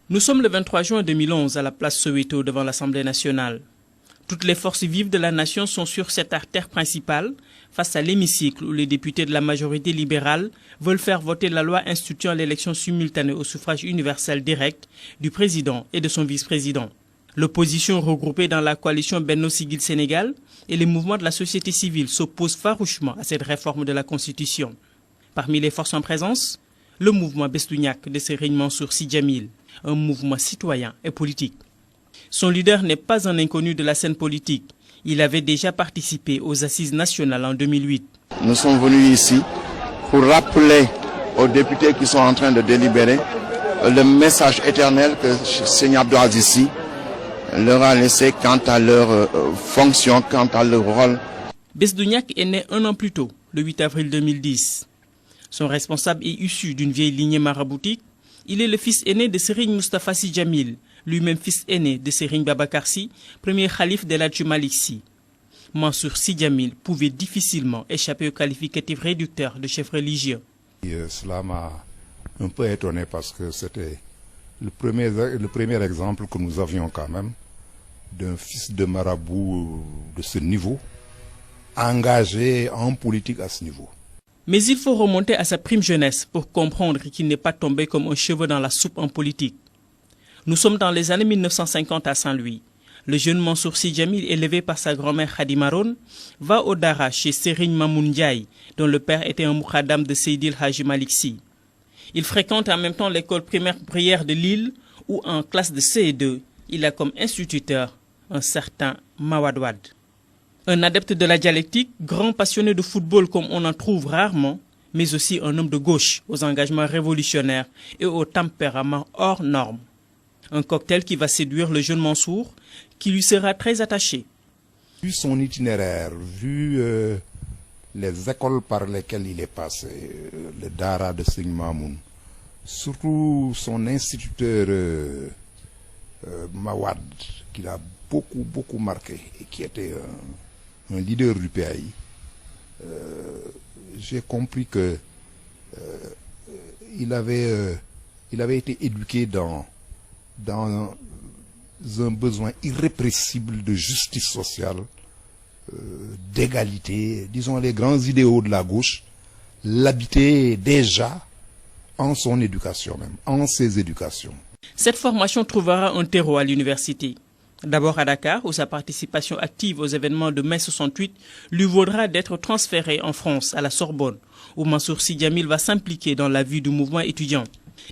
Nous sommes le 23 juin 2011 à la place Soweto devant l'Assemblée nationale. Toutes les forces vives de la nation sont sur cette artère principale face à l'hémicycle où les députés de la majorité libérale veulent faire voter la loi instituant l'élection simultanée au suffrage universel direct du président et de son vice-président. L'opposition regroupée dans la coalition Benno Siggil Sénégal et les mouvements de la société civile s'opposent farouchement à cette réforme de la Constitution. Parmi les forces en présence, le mouvement Bës Du Ñakk de Serigne Mansour Sy Djamil, un mouvement citoyen et politique. Son leader n'est pas un inconnu de la scène politique. Il avait déjà participé aux Assises nationales en 2008. Nous sommes venus ici pour rappeler aux députés qui sont en train de délibérer le message éternel que Serigne Abdou Aziz Sy leur a laissé quant à leur fonction, quant à leur rôle. Bës Du Ñakk est né un an plus tôt, le 8 avril 2010. Son responsable est issu d'une vieille lignée maraboutique. Il est le fils aîné de Serigne Moustapha Sy Djamil, lui-même fils aîné de Serigne Babacar Sy, premier khalife d'El Hadji Malick Sy. Mansour Sy Djamil pouvait difficilement échapper au qualificatif réducteur de chef religieux. Cela m'a un peu étonné parce que c'était le premier exemple que nous avions quand même d'un fils de marabout de ce niveau, engagé en politique à ce niveau. Mais il faut remonter à sa prime jeunesse pour comprendre qu'il n'est pas tombé comme un cheveu dans la soupe en politique. Nous sommes dans les années 1950 à Saint-Louis. Le jeune Mansour Sy Djamil, élevé par sa grand-mère Khady Maron, va au Dara chez Serigne Mamoun Ndiaye, dont le père était un moukhadam de Seydil Hadji Malick Sy. Il fréquente en même temps l'école primaire Prière de Lille, où en classe de CE2, il a comme instituteur un certain Mawad Wade. Un adepte de la dialectique, grand passionné de football comme on en trouve rarement, mais aussi un homme de gauche aux engagements révolutionnaires et au tempérament hors norme. Un cocktail qui va séduire le jeune Mansour, qui lui sera très attaché. Vu son itinéraire, vu les écoles par lesquelles il est passé, le Dara de Serigne Mamoun, surtout son instituteur Mawad, qui l'a beaucoup marqué et qui était un leader du pays, j'ai compris que il avait été éduqué dans un besoin irrépressible de justice sociale, d'égalité, disons les grands idéaux de la gauche, l'habitaient déjà en son éducation même, en ses éducations. Cette formation trouvera un terreau à l'université. D'abord à Dakar, où sa participation active aux événements de mai 68 lui vaudra d'être transféré en France, à la Sorbonne, où Mansour Sy Djamil va s'impliquer dans la vie du mouvement étudiant.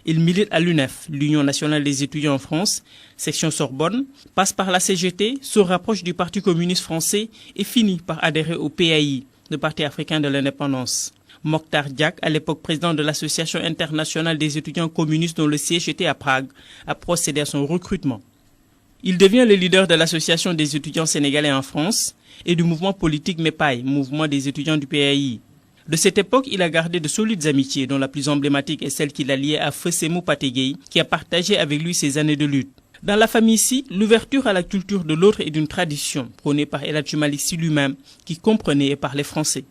Il milite à l'UNEF, l'Union nationale des étudiants en France, section Sorbonne, passe par la CGT, se rapproche du Parti communiste français et finit par adhérer au PAI, le Parti africain de l'indépendance. Mokhtar Diak, à l'époque président de l'Association internationale des étudiants communistes dont le siège était à Prague, a procédé à son recrutement. Il devient le leader de l'Association des étudiants sénégalais en France et du mouvement politique MEPAI, mouvement des étudiants du PAI. De cette époque, il a gardé de solides amitiés, dont la plus emblématique est celle qu'il a liée à Feu Sémou Pathé Gueye, qui a partagé avec lui ses années de lutte. Dans la famille Sy, l'ouverture à la culture de l'autre est d'une tradition, prônée par El Hadji Malick Sy lui-même, qui comprenait et parlait français.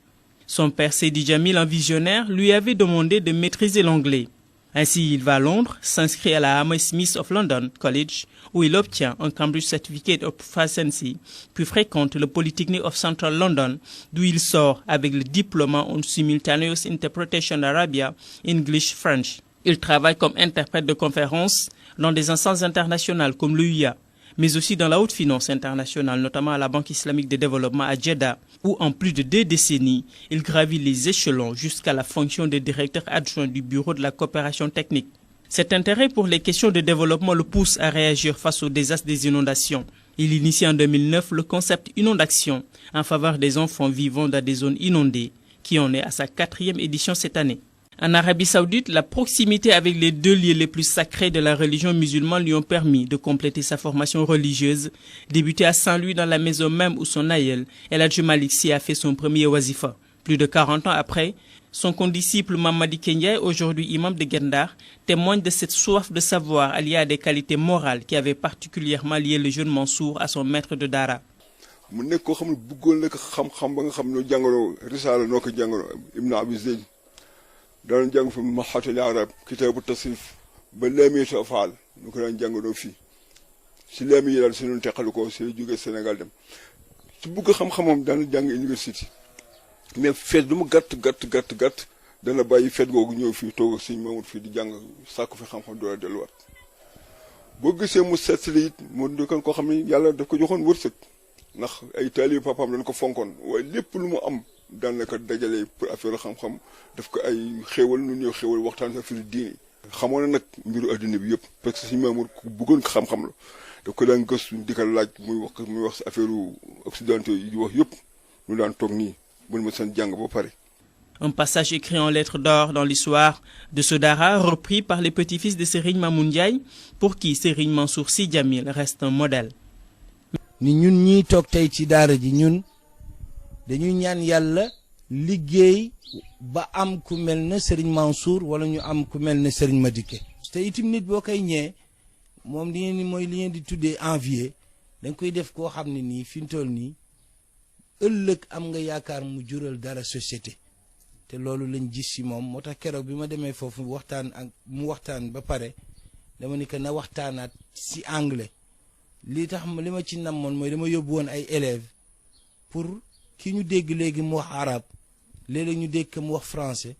Son père Seydi Djamil, un visionnaire, lui avait demandé de maîtriser l'anglais. Ainsi, il va à Londres, s'inscrit à la Hammersmith of London College, où il obtient un Cambridge Certificate of Proficiency, puis fréquente le Polytechnic of Central London, d'où il sort avec le diplôme en Simultaneous Interpretation Arabia, English, French. Il travaille comme interprète de conférences dans des instances internationales comme l'UIA, mais aussi dans la haute finance internationale, notamment à la Banque islamique de développement à Jeddah, où en plus de 2 décennies, il gravit les échelons jusqu'à la fonction de directeur adjoint du Bureau de la coopération technique. Cet intérêt pour les questions de développement le pousse à réagir face au désastre des inondations. Il initie en 2009 le concept Inondation en faveur des enfants vivant dans des zones inondées, qui en est à sa 4e édition cette année. En Arabie Saoudite, la proximité avec les 2 lieux les plus sacrés de la religion musulmane lui ont permis de compléter sa formation religieuse, débutée à Saint-Louis dans la maison même où son aïeul, El Hadji Malick Sy, a fait son premier wazifa. Plus de 40 ans après, son condisciple Mamadi Kenyaye, aujourd'hui imam de Gendar, témoigne de cette soif de savoir alliée à des qualités morales qui avaient particulièrement lié le jeune Mansour à son maître de Dara. daan jàng fi Mahatul Arab kitaabu tasrif ba Laamiyatu Afaal ñu ko daan jàngandoo fii si leem yi daal si noonu teqalu ko si la jógee Sénégal dem su bugg xam-xamam daan jàng université mais feet lu mu gàtt dana bàyyi feet googu ñëw fii toog ak sëñ Mamour fii di jàng sàkku fi xam-xam doo la delluwaat boo gisee mu seet si la it mu nekkoon koo xam ne yàlla daf ko joxoon wërsëg ndax ay taalibe papaam dañ ko fonkoon waaye lépp lu mu am daanaka dajale pour affaire xam-xam daf ko ay xéewal nu ñëw xéewal waxtaan si affaire diine xamoon na nag mbiru adduna bi yëpp parce que sëñ Mamour ku bëggoon ko xam-xam la daf ko daan gëstu di ko laaj muy wax si affaire occidentaux yi di wax yëpp ñu daan toog nii bu ma seen jàng ba pare. Un passage écrit en lettres d'or dans l'histoire de ce Dara, repris par les petits-fils de Serigne Mamoun Ndiaye, pour qui Serigne Mansour Sy Djamil reste un modèle. ni ñun ñiy toog tey ci daara ji ñun dañuy ñaan yàlla liggéey ba am ku mel ne Serigne Mansour wala ñu am ku mel ne Serigne Madické te itam nit boo koy ñee moom li ngeen ni mooy li ngeen di tuddee envier da nga koy def koo xam ne nii fi mu toll nii ëllëg am nga yaakaar mu jural dara société te loolu lañ gis ci moom moo tax keroog bi ma demee foofu waxtaan ak mu waxtaan ba pare dama ni que na waxtaanaat ci anglais li tax li ma ci namoon mooy dama yóbbu woon ay élèves pour ki ñu dégg léegi mu wax arabe léeg-léeg ñu dégg ko mu wax français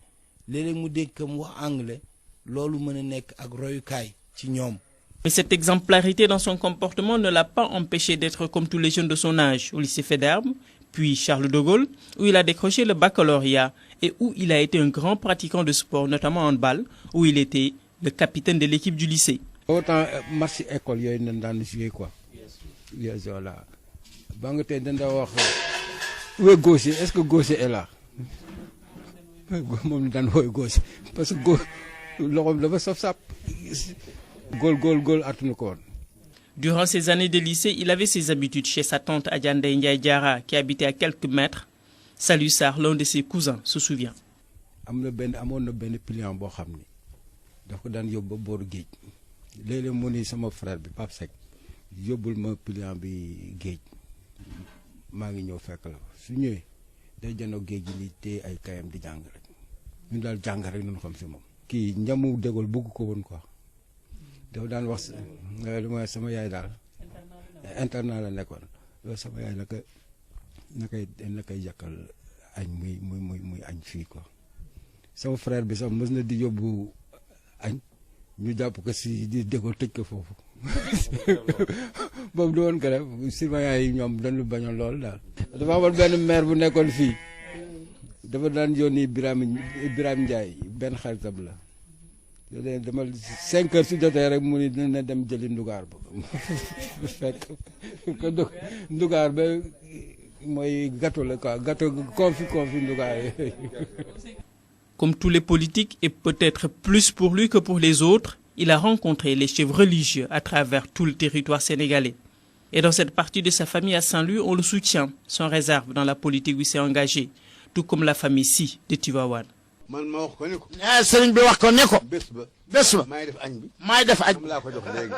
léeg-léeg mu dégg ko mu wax anglais loolu mën a nekk ak royukaay ci ñoom. Mais cette exemplarité dans son comportement ne l'a pas empêché d'être comme tous les jeunes de son âge au lycée Faidherbe, puis Charles de Gaulle, où il a décroché le baccalauréat et où il a été un grand pratiquant de sport, notamment en handball, où il était le capitaine de l'équipe du lycée. Autant match école yooyu nañ daan jouer quoi. Yes, voilà. Ba nga tey dañ daa wax où est gaucher, est-ce que gaucher est là? Moom daan wooy gaucher parce que loxoom dafa saf-sap. Góol attunu ko woon. Durant ces années de lycée, il avait ses habitudes chez sa tante Adja Ndeye Ndiaye Diarra, qui habitait à quelques mètres. Saliou Sarr, l'un de ses cousins, se souvient. Amoon na benn client boo xam ni daf ko daan yóbbu ba booru géej léeg-léeg mu ni sama frère bi Pape Seck yóbbul ma client bi géej maa ngi ñëw fekk la su ñëwee day janoo géej gi ni téye ay kayam di jàng rek ñun daal jàng rek nañu xam si moom. kii njamu dégool bëgg ko woon quoi dafa daan wax mooy sama yaay daal internat la nekkoon loolu sama yaay na koy yàkkal añ muy añ fii quoi. sama frère bi sax mës na di yóbbu añ ñu jàpp ko si di dégool tëj ko foofu boobu du woon ko def surveillant yi ñoom dañu bañoon lool daal. dafa amoon benn maire bu nekkoon fii dafa daan yónni Birame Ndiaye benn xaritam la dama 5 heures su jotee rek mu ni dina dem jëli ndugaar ba fekk ko ndugaar ba mooy gâteau la quoi gâteau confit ndugaar yooyu. Comme tous les politiques, et peut-être plus pour lui que pour les autres, il a rencontré les chefs religieux à travers tout le territoire sénégalais. Et dans cette partie de sa famille à Saint-Louis, on le soutient sans réserve dans la politique où il s'est engagé, tout comme la famille Sy de Tivaouane. man ma wax ko ne ko. sëriñ bi wax ko ne ko. bés ba. maay def añ bi. maay def añ. laa ko jox léegi.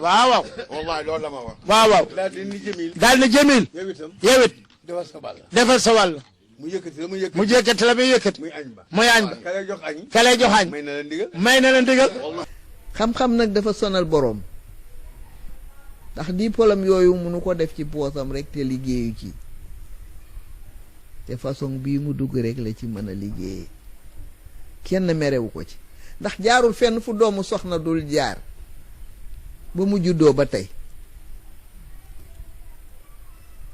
waaw. wallaay loolu la ma wax. waaw. daal di ni Jamil. daal na Jamil. yow it. defal sa bàll. defal sa wàll. mu yëkkati la muy yëkkati. mu yëkkati la muy yëkkati. muy añ ba. muy añ ba. ka lay jox añ. ka lay jox añ. may na la ndigal. may na la ndigal. xam-xam nag dafa sonal boroom ndax diplôme yooyu mënu ko def ci poosam rek te liggéeyu ci te façon bii mu dugg rek la ci mën a liggéeyee kenn merewu ko ci ndax jaarul fenn fu doomu soxna dul jaar ba mu juddoo ba tey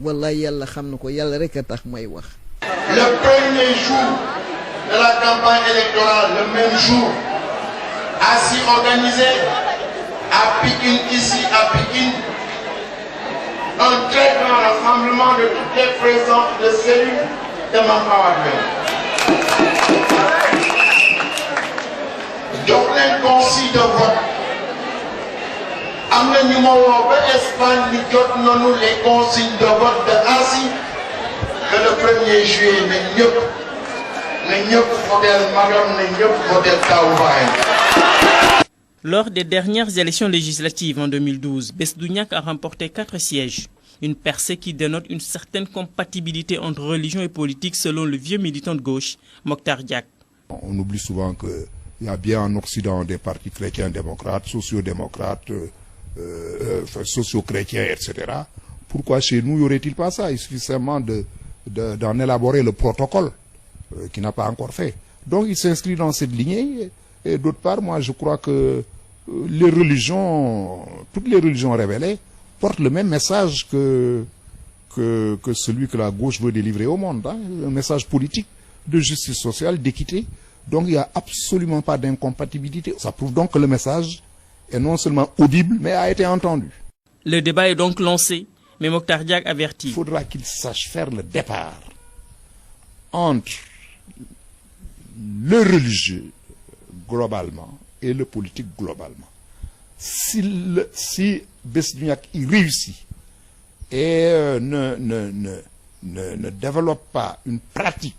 wallaay yàlla xam na ko yàlla rek a tax may wax. Le premier jour de la campagne électorale, le même jour, ainsi organisé à Pikine, ici à Pikine, un très grand rassemblement de toutes les présidentes de cellules de Mampawadoué. jox leen consigne de vote am na ñu ma woo ba Espagne ni jot nañu les consignes de vote de ainsi que le 1er juillet na ñëpp votel magam na ñëpp votel taw baayam. Lors des dernières élections législatives en 2012, Bess du Ñakk a remporté 4 sièges. Une percée qui dénote une certaine compatibilité entre religion et politique selon le vieux militant de gauche, Mokhtar Diak. On oublie souvent que Il y a bien en Occident des partis chrétiens démocrates, sociodémocrates, socio-chrétiens, etc. Pourquoi chez nous, y aurait-il pas ça? Il suffit seulement d'en élaborer le protocole qui n'a pas encore fait. Donc il s'inscrit dans cette lignée. Et d'autre part, moi je crois que les religions, toutes les religions révélées, portent le même message que celui que la gauche veut délivrer au monde. Hein, un message politique de justice sociale, d'équité. Donc il n'y a absolument pas d'incompatibilité. Ça prouve donc que le message est non seulement audible, mais a été entendu. Le débat est donc lancé, mais Mokhtar Diak avertit. Il faudra qu'il sache faire le départ entre le religieux globalement et le politique globalement. Si Besduniak y réussit et ne développe pas une pratique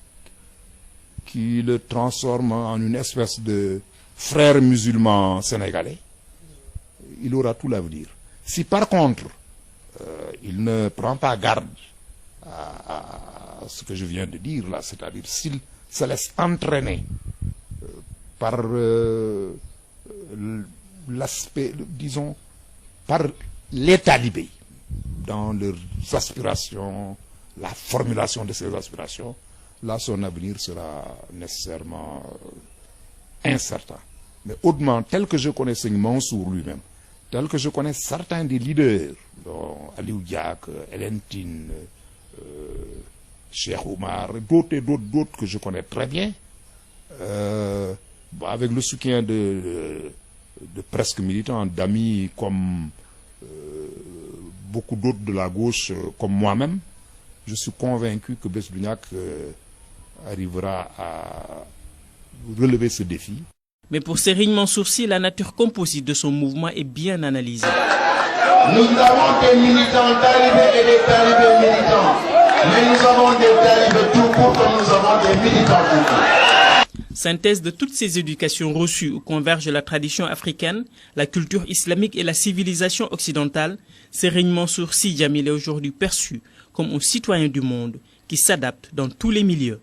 qui le transforme en une espèce de frère musulman sénégalais, il aura tout l'avenir. Si par contre, il ne prend pas garde à ce que je viens de dire là, c'est-à-dire s'il se laisse entraîner par l'aspect, disons, par les talibés dans leurs aspirations, la formulation de ces aspirations, là son avenir sera nécessairement incertain. Mais autrement, tel que je connais Seigne Mansour lui-même, tel que je connais certains des leaders, dont Aliou Diak, Hélène Tine, Cheikh Oumar, d'autres que je connais très bien, avec le soutien de presque militants, d'amis comme beaucoup d'autres de la gauche, comme moi-même, je suis convaincu que Besduniak arrivera à relever ce défi. Mais pour Serigne Mansour Sy, la nature composite de son mouvement est bien analysée. Nous avons des militants talibés et des talibés militants. Mais nous avons des talibés tout court comme nous avons des militants tout court. Synthèse de toutes ces éducations reçues où convergent la tradition africaine, la culture islamique et la civilisation occidentale, Serigne Mansour Sy Djamil est aujourd'hui perçu comme un citoyen du monde qui s'adapte dans tous les milieux.